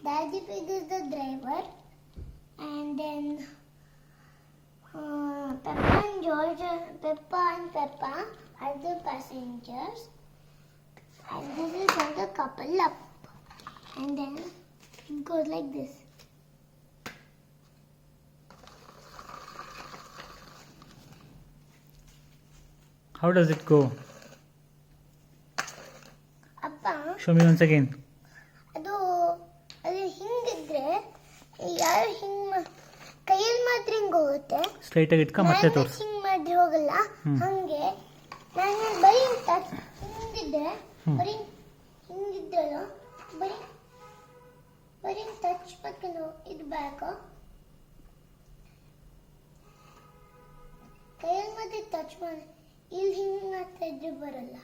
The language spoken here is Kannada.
Daddy Pig is the driver, and then Peppa and Peppa are the passengers, and this is how the couple up, and then it goes like this. How does it go? Appa, Show me once again. ಅದು ಹಿಂಗಿದ್ರೆ ಯಾರು ಕೈಯಲ್ಲಿ ಮಾತ್ರ ಹಿಂಗ್ ಹೋಗುತ್ತೆ. ಸ್ಟ್ರೈಟ್ ಆಗಿ ಇಟ್ಕ ಮತ್ತೆ ತೋರ್ಸು. ಹಿಂಗ್ ಮಾಡಿ ಹೋಗಲ್ಲ. ಹಂಗೆ ನಾನು ಬರೀ ಹಿಂಗಿದ್ರೆ ಬರೀ ಹಿಂಗಿದ್ರಲ್ಲ ಬರೀ ಟಚ್ ಮಾಡ್ಕೊಂಡು ಇದು ಬ್ಯಾಕ್ ಕೈಯಲ್ಲಿ ಮಾತ್ರ ಟಚ್ ಮಾಡಿ ಇಲ್ಲಿ ಹಿಂಗ್ ಮಾಡ್ತಾ ಇದ್ರೆ ಬರಲ್ಲ.